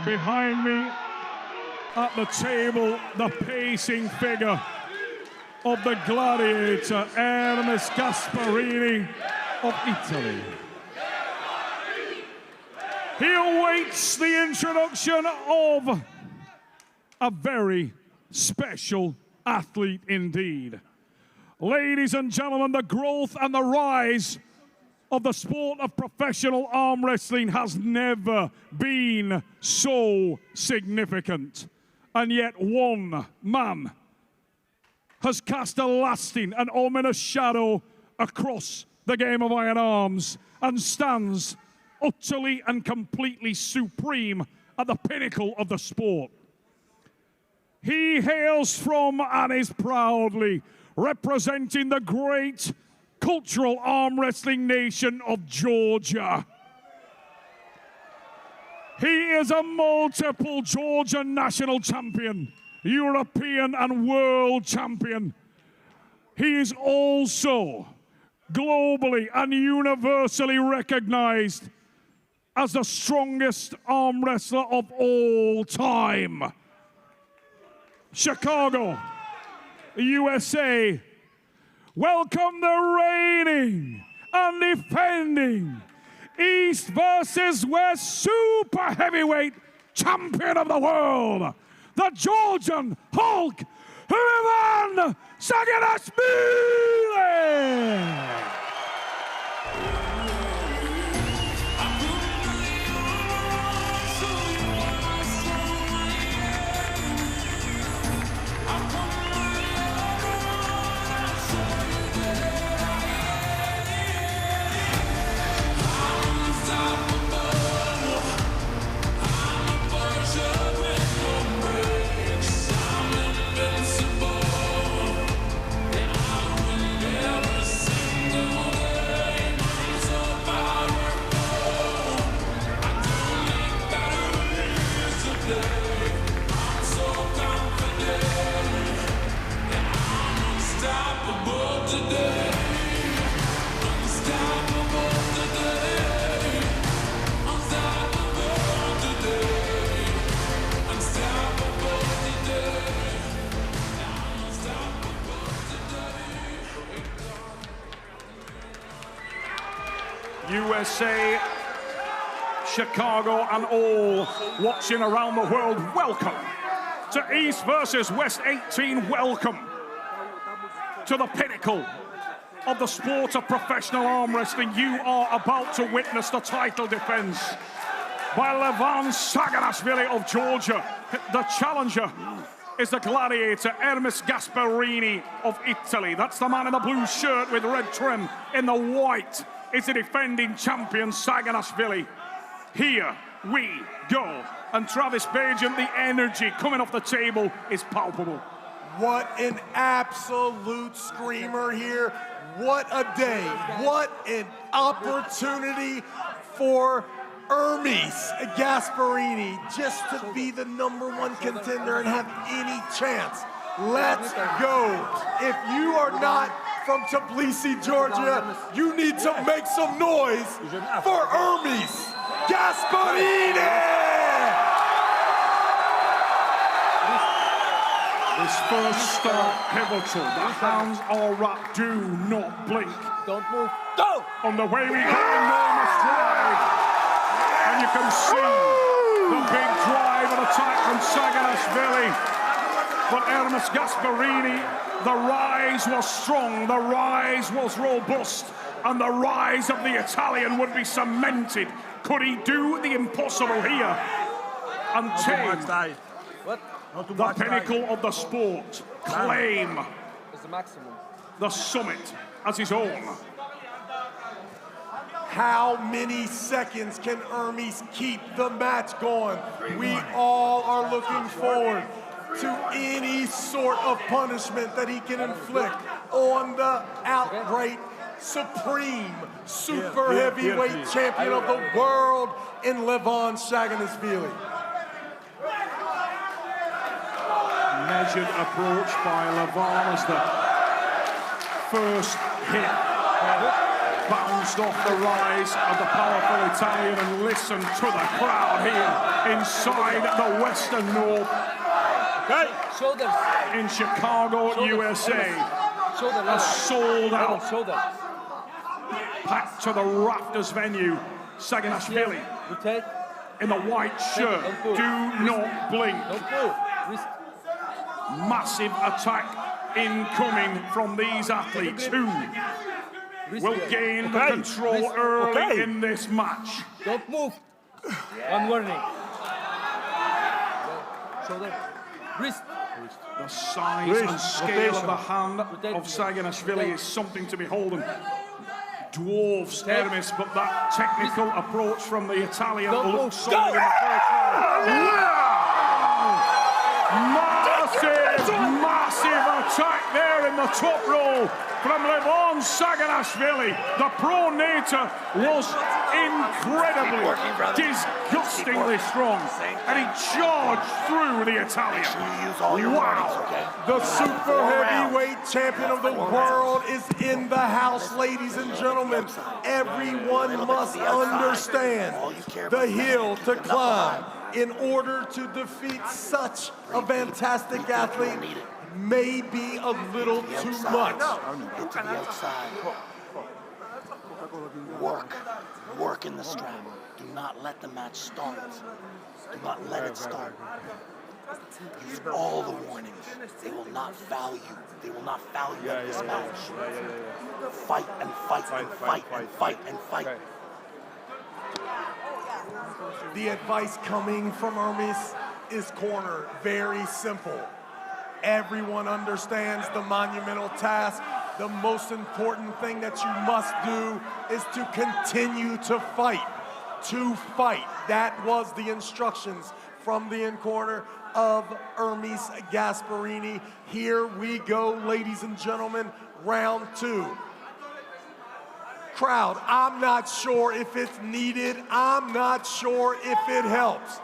Behind me at the table, the pacing figure of the gladiator, Ermes Gasparini of Italy. He awaits the introduction of a very special athlete indeed. Ladies and gentlemen, the growth and the rise of the sport of professional arm wrestling has never been so significant. And yet one man has cast a lasting and ominous shadow across the game of iron arms and stands utterly and completely supreme at the pinnacle of the sport. He hails from and is proudly representing the great cultural arm wrestling nation of Georgia. He is a multiple Georgian national champion, European and world champion. He is also globally and universally recognized as the strongest arm wrestler of all time. Chicago, USA, welcome the reigning and defending East versus West super heavyweight champion of the world, the Georgian Hulk, Levan Saginashvili! USA, Chicago, and all watching around the world, welcome to East versus West 18. Welcome to the pinnacle of the sport of professional arm wrestling. You are about to witness the title defense by Levan Saginashvili of Georgia. The challenger is the gladiator, Ermes Gasparini of Italy. That's the man in the blue shirt with red trim. In the white is the defending champion, Saginashvili. Here we go. And Travis Bajan, the energy coming off the table is palpable. What an absolute screamer here. What a day. What an opportunity for Ermes Gasparini just to be the #1 contender and have any chance. Let's go. If you are not from Tbilisi, Georgia, you need to make some noise for Ermes Gasparini! This first start pivotal. The hands are wrapped. Do not blink. Don't move. Go! On the way we go, enormous drive. And you can see the big drive and attack from Saginashvili. But Ermes Gasparini, the rise was strong, the rise was robust, and the rise of the Italian would be cemented. Could he do the impossible here and take the pinnacle of the sport, claim the summit as his own? How many seconds can Ermes keep the match going? We all are looking forward to any sort of punishment that he can inflict on the outright supreme super heavyweight champion of the world in Levan Saginashvili. Measured approach by Levan as the first hit bounced off the rise of the powerful Italian, and listen to the crowd here inside the Western North. Okay. Shoulders. In Chicago, Shoulders. USA. Shoulder. A sold out, Shoulder. packed to the rafters venue. Saginashvili Rotate. in the white shirt. Don't Do not blink. Don't move. Wrist. Massive attack incoming from these athletes who will gain the control early in this match. Don't move. One warning. Shoulder. Wrist. The size and scale of the hand of Saginashvili is something to behold. Dwarfs Hermes, but that technical approach from the Italian looks solid in the first round. Massive attack there in the top row from Levan Saginashvili. The pronator was incredibly, disgustingly strong, and he charged through the Italian. Wow! The super heavyweight champion of the world is in the house, ladies and gentlemen. Everyone must understand the hill to climb in order to defeat such a fantastic athlete may be a little too much. Get to the outside. Work in the strap. Do not let the match start. Do not let it start. Use all the warnings. They will not foul you. They will not foul you in this match. Fight and fight and fight and fight and fight. The advice coming from Hermes is corner. Very simple. Everyone understands the monumental task. The most important thing that you must do is to continue to fight. To fight. That was the instructions from the in corner of Hermes Gasparini. Here we go, ladies and gentlemen, round two. Crowd, I'm not sure if it's needed. I'm not sure if it helps.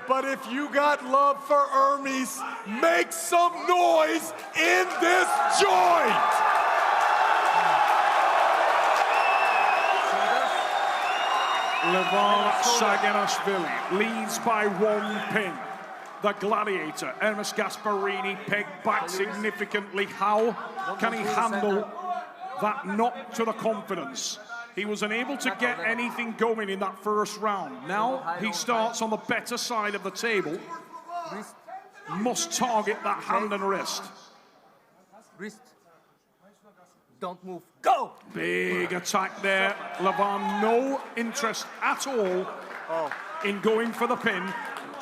But if you got love for Hermes, make some noise in this joint! Levan Saginashvili leads by 1 pin. The gladiator, Ermes Gasparini, pegged back significantly. How can he handle that knock to the confidence? He was unable to get anything going in that first round. Now he starts on the better side of the table. Must target that hand and wrist. Wrist. Don't move. Go! Big attack there. Levan, no interest at all in going for the pin.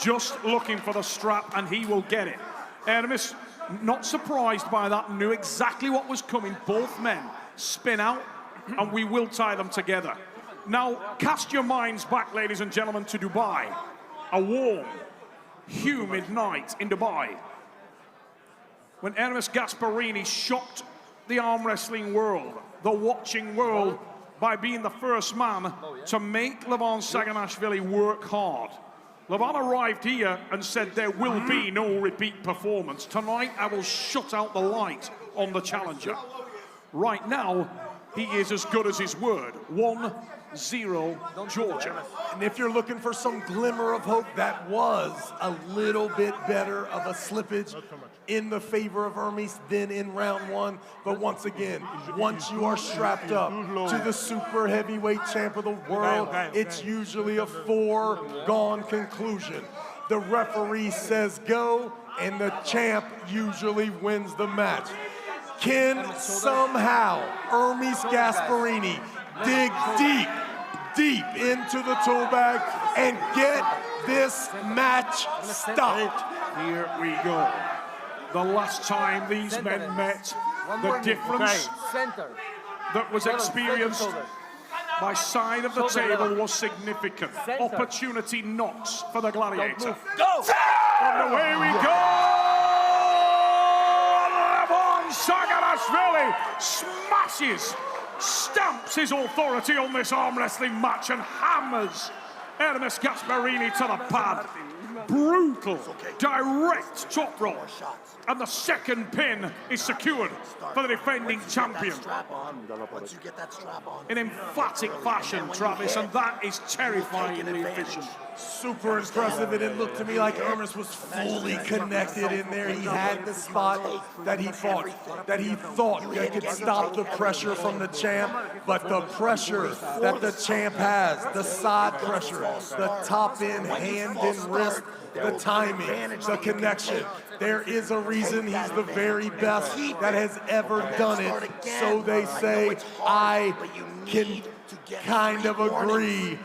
Just looking for the strap, and he will get it. Hermes, not surprised by that, knew exactly what was coming. Both men spin out, and we will tie them together. Now, cast your minds back, ladies and gentlemen, to Dubai. A warm, humid night in Dubai, when Ermes Gasparini shocked the arm wrestling world, the watching world, by being the first man to make Levan Saginashvili work hard. Levan arrived here and said there will be no repeat performance. Tonight I will shut out the light on the challenger. Right now, he is as good as his word. 1-0 Georgia. And if you're looking for some glimmer of hope, that was a little bit better of a slippage in the favor of Hermes than in round one. But once again, once you are strapped up to the super heavyweight champ of the world, it's usually a foregone conclusion. The referee says go, and the champ usually wins the match. Can somehow Hermes Gasparini dig deep into the tool bag and get this match stopped? Here we go. The last time these men met, the difference that was experienced by side of the table was significant. Opportunity knocks for the gladiator. Go! And away we go! Levan Saginashvili smashes, stamps his authority on this arm wrestling match and hammers Ermes Gasparini to the pad. brutal, direct top roll. Shots. And the second pin is secured for the defending champion. Once you get that strap on. In emphatic fashion, Travis, and that is terrifyingly efficient. Super impressive, and it looked to me like Ermes was fully connected in there. He had the spot that he fought, that he thought that could stop the pressure from the champ, but the pressure that the champ has, the side pressure, the top end, hand and wrist, the timing, the connection. There is a reason he's the very best that has ever done it. So they say, I can kind of agree.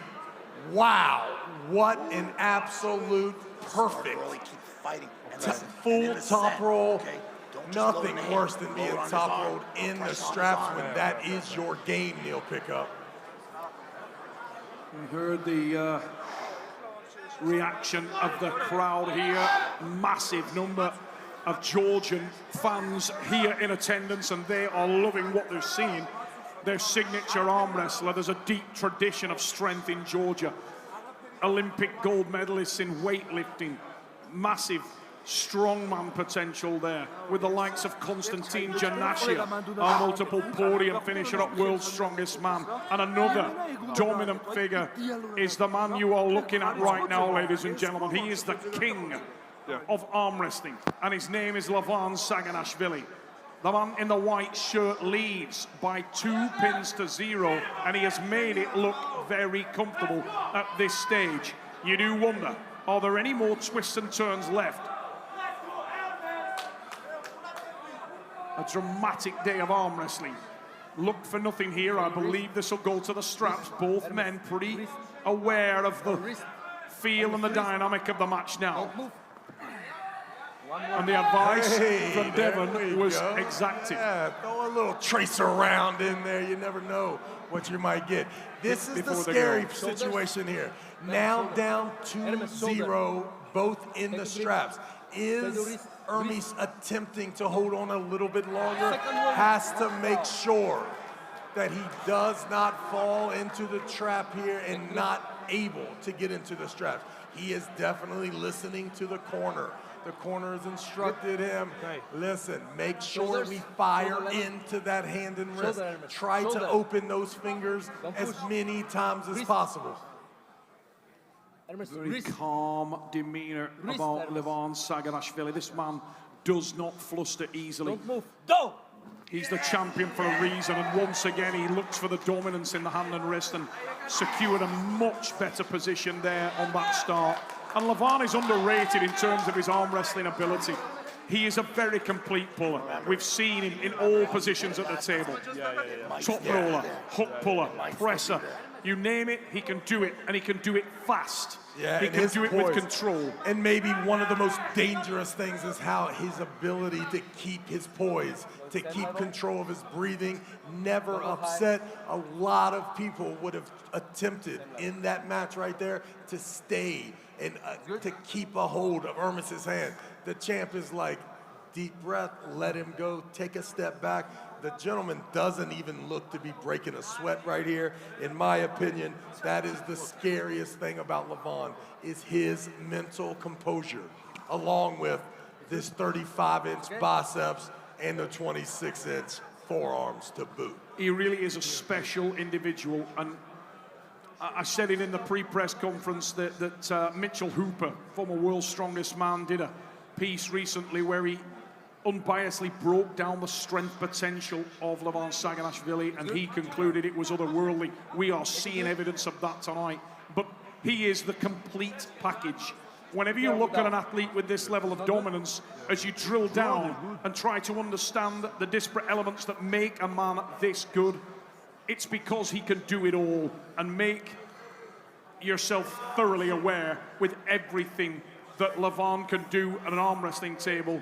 Wow, what an absolute perfect full top roll. Nothing worse than being top rolled in the straps when that is your game, Neil Pickup. We heard the reaction of the crowd here. Massive number of Georgian fans here in attendance, and they are loving what they're seeing. Their signature arm wrestler. There's a deep tradition of strength in Georgia. Olympic gold medalists in weightlifting. Massive strongman potential there, with the likes of Konstantin Janashia, our multiple podium finisher at World's Strongest Man. And another dominant figure is the man you are looking at right now, ladies and gentlemen. He is the king of arm wrestling, and his name is Levan Saginashvili. The man in the white shirt leads by 2 pins to 0, and he has made it look very comfortable at this stage. You do wonder, are there any more twists and turns left? A dramatic day of arm wrestling. Look for nothing here. I believe this will go to the straps. Both men pretty aware of the feel and the dynamic of the match now. And the advice from Devon was exacted. Yeah, throw a little tracer around in there. You never know what you might get. This is the scary situation here. Now down 2-0, both in the straps. Is Ermes attempting to hold on a little bit longer? Has to make sure that he does not fall into the trap here and not able to get into the straps. He is definitely listening to the corner. The corner has instructed him, listen, make sure we fire into that hand and wrist. Try to open those fingers as many times as possible. Very calm demeanor about Levan Saginashvili. This man does not fluster easily. Don't move. Go! He's the champion for a reason, and once again he looks for the dominance in the hand and wrist and secured a much better position there on that start. And Levan is underrated in terms of his arm wrestling ability. He is a very complete puller. We've seen him in all positions at the table. Top roller, hook puller, presser. You name it, he can do it, and he can do it fast. Yeah, he can do it with control. And maybe one of the most dangerous things is how his ability to keep his poise, to keep control of his breathing, never upset. A lot of people would have attempted in that match right there to stay and to keep a hold of Ermes's hand. The champ is like, deep breath, let him go, take a step back. The gentleman doesn't even look to be breaking a sweat right here. In my opinion, that is the scariest thing about Levan, is his mental composure, along with this 35-inch biceps and the 26-inch forearms to boot. He really is a special individual, and I said it in the pre-press conference that Mitchell Hooper, former World's Strongest Man, did a piece recently where he unbiasedly broke down the strength potential of Levan Saginashvili, and he concluded it was otherworldly. We are seeing evidence of that tonight, but he is the complete package. Whenever you look at an athlete with this level of dominance, as you drill down and try to understand the disparate elements that make a man this good, it's because he can do it all, and make yourself thoroughly aware with everything that Levan can do at an arm wrestling table.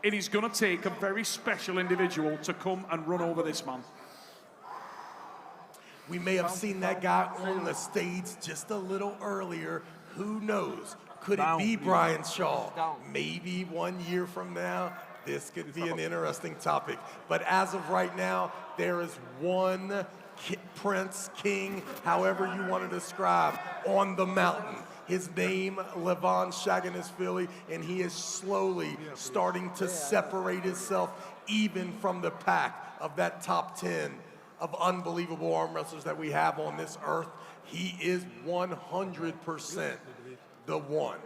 It is going to take a very special individual to come and run over this man. We may have seen that guy on the stage just a little earlier. Who knows? Could it be Brian Shaw? Maybe 1 year from now, this could be an interesting topic. But as of right now, there is one prince, king, however you want to describe, on the mountain. His name, Levan Saginashvili, and he is slowly starting to separate himself even from the pack of that top 10 of unbelievable arm wrestlers that we have on this earth. He is 100% the one.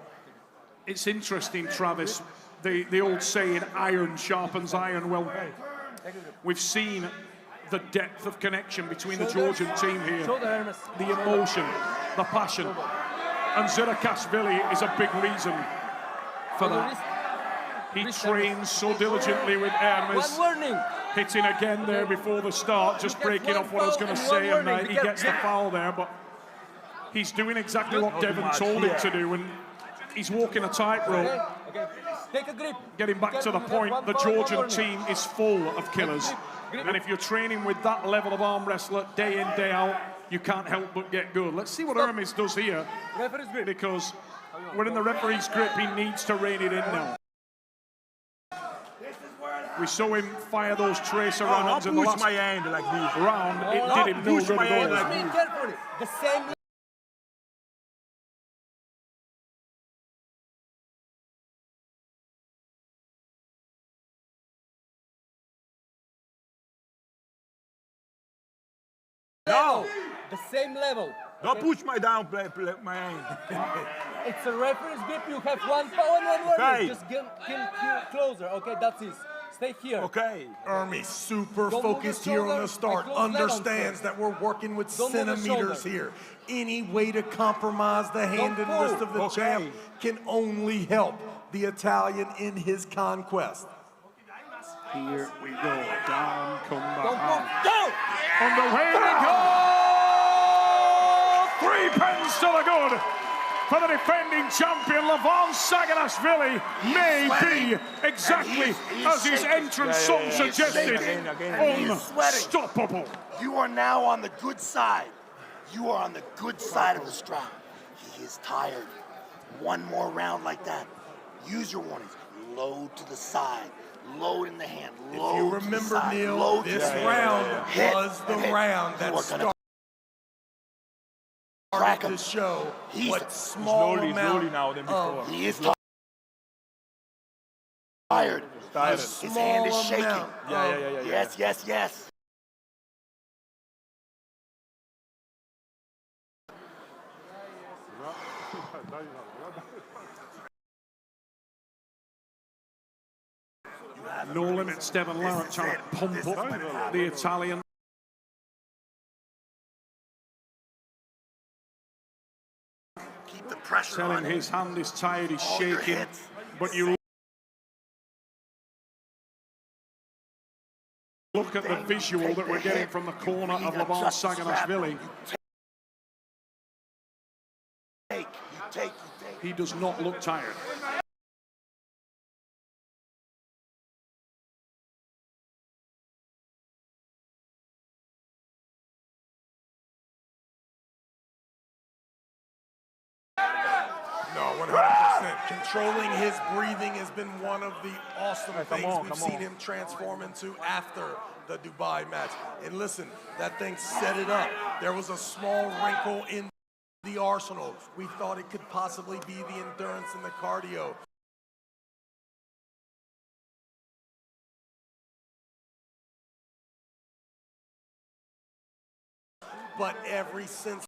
It's interesting, Travis, the old saying, iron sharpens iron. Well, we've seen the depth of connection between the Georgian team here, the emotion, the passion, and Saginashvili is a big reason for that. He trains so diligently with Hermes, hitting again there before the start, just breaking off what I was going to say, and he gets the foul there, but he's doing exactly what Devon told him to do, and he's walking a tightrope. Take a grip. Getting back to the point, the Georgian team is full of killers. And if you're training with that level of arm wrestler day in, day out, you can't help but get good. Let's see what Hermes does here, because we're in the referee's grip. He needs to rein it in now. We saw him fire those tracer rounds in the last hand like this. round. It did him no good at all. Carefully. The same. No, The same level. don't push my down, my hand. It's a referee's grip. You have one power and one warning. Okay. Just get closer. Okay, that's it. Stay here. Okay. Hermes, super Don't move focused the here on shoulder. the start, I close that understands on, that we're working with Don't move the centimeters shoulder. here. Any way to compromise the hand and pull. wrist of the Okay. champ can only help the Italian in his conquest. Here we go. Down, come Don't back. move. Go! On the way we go! 3 pence to the good for the defending champion. Levan Saginashvili may be exactly as his entrance song suggested, unstoppable. You are now on the good side. You are on the good side of the strap. He is tired. One more round like that. Use your warnings. Load to the side. Load in the hand. Load If you to the remember, side. Neil, Load to this the round Hit was the and hit. round that You are gonna crack started him. to show He's what small Slowly amount now than before. He is tired. His hand is small shaking. amount Yeah. Yes, yes, yes. No limit, Steven Larratt trying to pump up the Italian. Keep the pressure Telling on him. his hand is tired, he's All your shaking, hits. but you look at the visual that we're getting from the corner of Levan Saginashvili. You take. He does not look tired. No, 100%. Controlling his breathing has been one of the awesome things we've seen him transform into after the Dubai match. And listen, that thing set it up. There was a small wrinkle in the arsenal. We thought it could possibly be the endurance and the cardio. But every since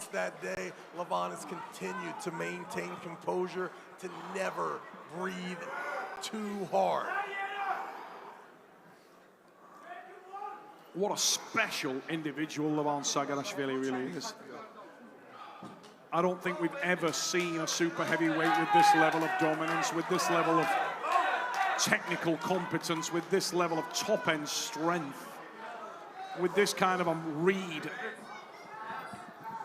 since that day, Levan has continued to maintain composure, to never breathe too hard. What a special individual Levan Saginashvili really is. I don't think we've ever seen a super heavyweight with this level of dominance, with this level of technical competence, with this level of top-end strength, with this kind of a read.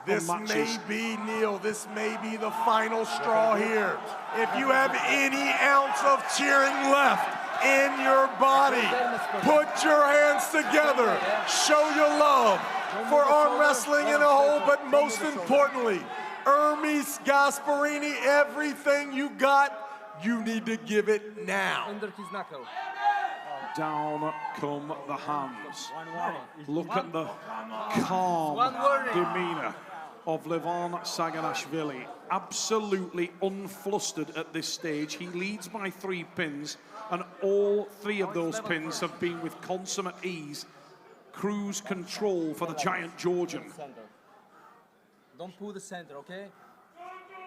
This may be, Neil, this may be the final straw here. If you have any ounce of cheering left in your body, put your hands together, show your love for arm wrestling in a whole, but most importantly, ERMES Gasparini, everything you got, you need to give it now. Under his knuckle. Down come the hands. Look at the calm demeanor of Levan Saginashvili. Absolutely unflustered at this stage. He leads by 3 pins, and all 3 of those pins have been with consummate ease. Cruise control for the giant Georgian. Don't pull the center, okay?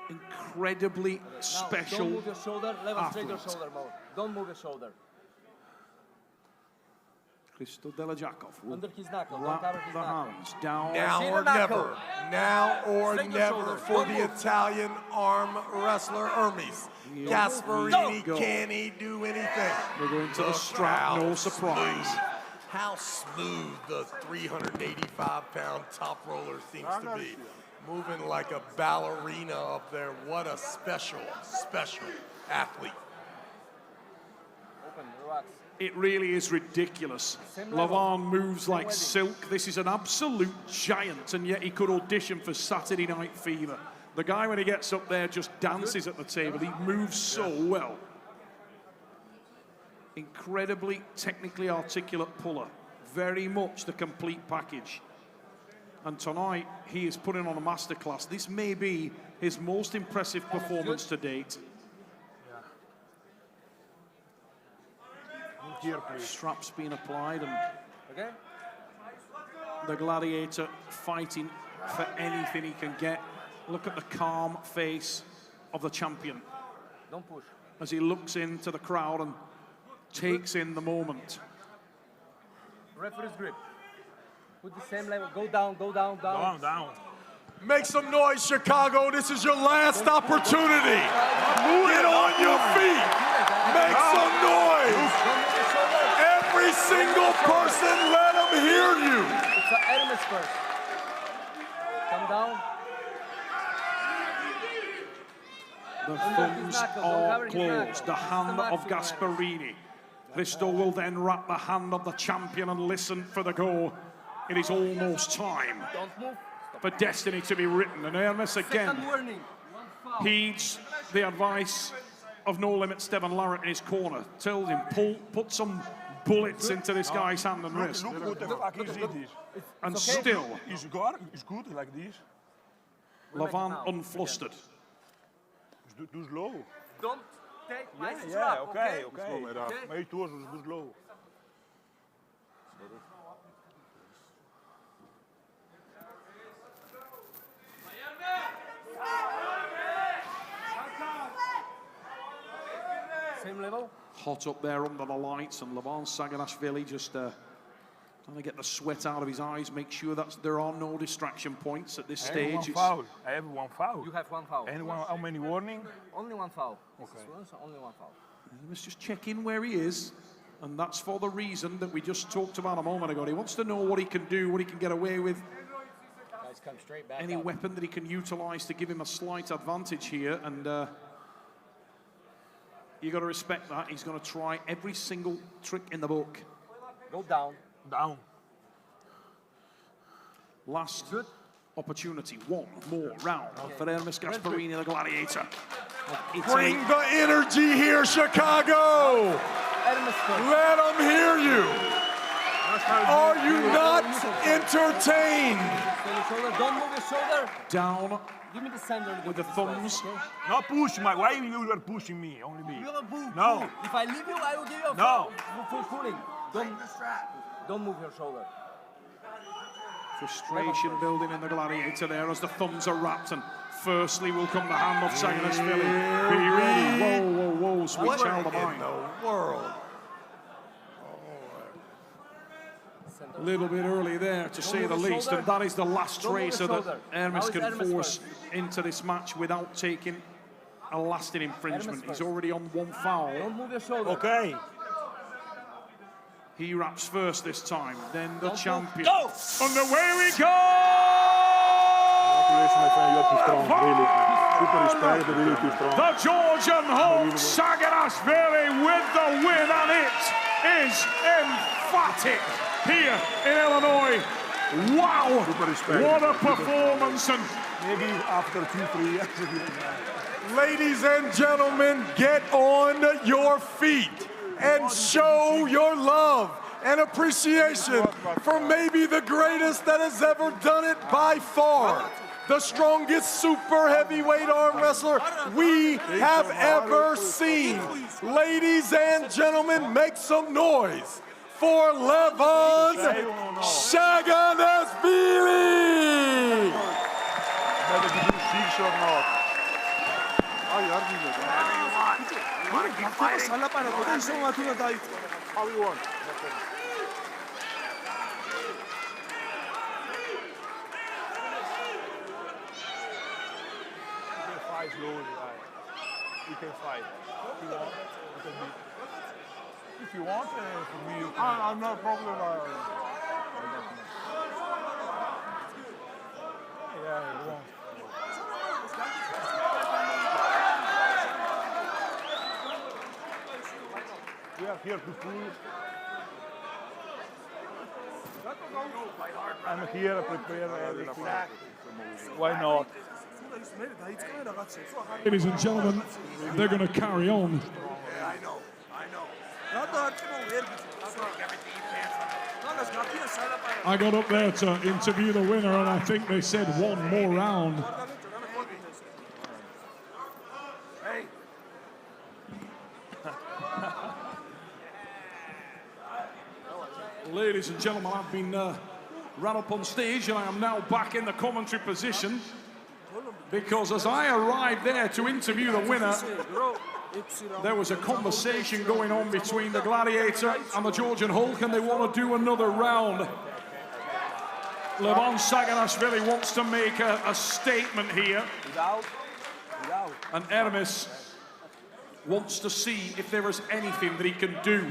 Incredibly special Don't move your shoulder. Levan, straight your athlete. shoulder more. Don't move your shoulder. Christo Delajakov will Under his knuckle. Don't wrap cover his the knuckle. hands down. Now See the or knuckle. never. Now or Straight your never shoulder. for Don't the move. Italian arm wrestler ERMES Gasparini. Go. Can he do anything? We're going to the Look strap, how no surprise. smooth- How smooth the 385-pound top roller seems to be. Moving like a ballerina up there. What a special, special athlete. Open, relax. It really is ridiculous. Levan moves like silk. This is an absolute giant, and yet he could audition for Saturday Night Fever. The guy, when he gets up there, just dances at the table. He moves so well. Incredibly technically articulate puller. Very much the complete package. And tonight, he is putting on a masterclass. This may be his most impressive performance to date. Here, please. Straps being applied, and Okay? the gladiator fighting for anything he can get. Look at the calm face of the champion Don't push. as he looks into the crowd and takes in the moment. Referee's grip. Put the same level. Go down, go down, down. Down, down. Make some noise, Chicago. This is your last opportunity. Get on your feet. Make some noise. Every single person, let them hear you. It's the Hermes first. Come down. The thumbs are closed. The hand of Gasparini. Christo will then wrap the hand of the champion and listen for the go. It is almost time Don't move. for destiny to be written. And Hermes again Second warning. One foul. heeds the advice of No Limit Steven Larratt in his corner. Tells him, put some bullets into this guy's hand and wrist. Look what the fuck is it? And okay. still, Is good? It's good like this. Levan unflustered. It's too slow. Don't take my Yeah, strap, okay, okay? okay. Okay. Maar je toer is too slow. Same level. Hot up there under the lights, and Levan Saginashvili just trying to get the sweat out of his eyes, make sure that there are no distraction points at this I have stage. one foul. I have one foul. You have one foul. And how many warning? Only one foul. Okay. Only one foul. Let's just check in where he is, and that's for the reason that we just talked about a moment ago. He wants to know what he can do, what he can get away with, Guys, come straight back any up. weapon that he can utilize to give him a slight advantage here, and you got to respect that. He's going to try every single trick in the book. Go down. Down. Last Good. opportunity, one more round for Hermes Gasparini, the gladiator of Bring Italy. the energy here, Chicago. Hermes first. Let them hear you. Are you not entertained? Stay your shoulder. Don't move your shoulder. Down Give me the center. with the thumbs. Okay? No push, Mike. Why you are pushing me? Only me. You're gonna pull. No. Pull. If I leave you, I will give you a No. full pulling. Don't move your shoulder. Frustration building in the gladiator there as the thumbs are wrapped, and firstly will come the hand of Saginashvili. Be ready. Whoa, whoa, whoa, sweet child of mine. The world. A little bit early there, to say the least, and that is the last tracer that Hermes can force into this match without taking a lasting infringement. He's already on one foul. Don't move your shoulder. Okay. He wraps first this time, then the champion. Go! Underway we go! Congratulations, my friend. You're too strong. Really. Super respect. Really too strong. The Georgian Hulk Saginashvili with the win, and it is emphatic here in Illinois. Wow! Super respect. What a performance! And Maybe after 2-3 years. Ladies and gentlemen, get on your feet and show your love and appreciation for maybe the greatest that has ever done it by far. The strongest super heavyweight arm wrestler we have ever seen. Ladies and gentlemen, make some noise for Levan Saginashvili! Whether you do 6 or not. Oh, you are doing it. How you want? You can fight slowly. You can fight. If you want, for me, you can. I'm not a problem. Yeah, you want. We are here to prove. I'm here to prepare everything. Why not? ladies and gentlemen, they're going to carry on. I know. I got up there to interview the winner, and I think they said one more round. Ladies and gentlemen, I've been ran up on stage, and I am now back in the commentary position, because as I arrived there to interview the winner, there was a conversation going on between the Gladiator and the Georgian Hulk, and they want to do another round. Levan Saginashvili wants to make a statement here, and Hermes wants to see if there is anything that he can do.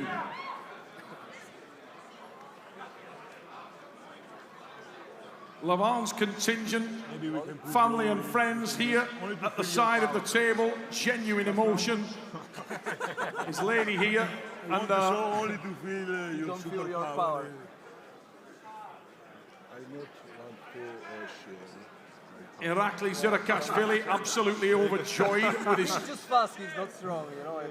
Levan's contingent, family and friends here at the side of the table, genuine emotion. His lady here, and Only to feel You don't feel your power. Irakli Saginashvili absolutely overjoyed with his He's just fast, he's not strong, you know.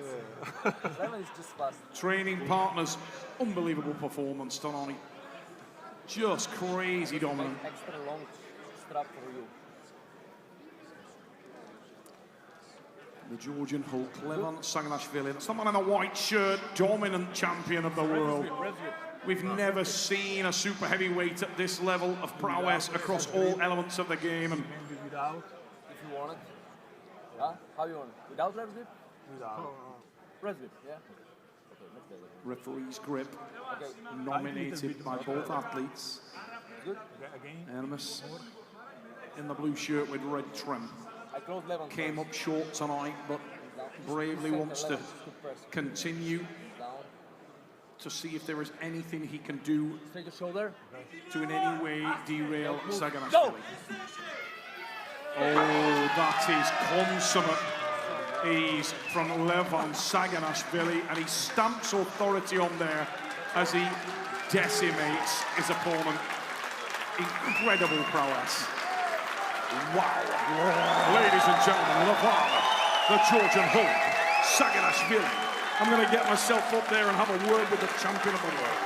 Levan is just fast. training partners. Unbelievable performance tonight. Just crazy dominant. Extra long strap for you. The Georgian Hulk, Levan Saginashvili, someone in a white shirt, dominant champion of the world. We've never seen a super heavyweight at this level of prowess across all elements of the game. And Without, if you want it. Yeah? How you want it? Without ref grip? Without. Ref grip, yeah? Okay, let's get it. referee's grip, Okay. nominated by both athletes. Good. Hermes in the blue shirt with red trim. I close Levan. Came up short tonight, but bravely wants to continue Down. to see if there is anything he can do Straight your shoulder. to in any way derail Saginashvili. Go! Oh, that is consummate ease from Levan Saginashvili, and he stamps authority on there as he decimates his opponent. Incredible prowess. Wow. Ladies and gentlemen, Levan, the Georgian Hulk, Saginashvili. I'm going to get myself up there and have a word with the champion of the world.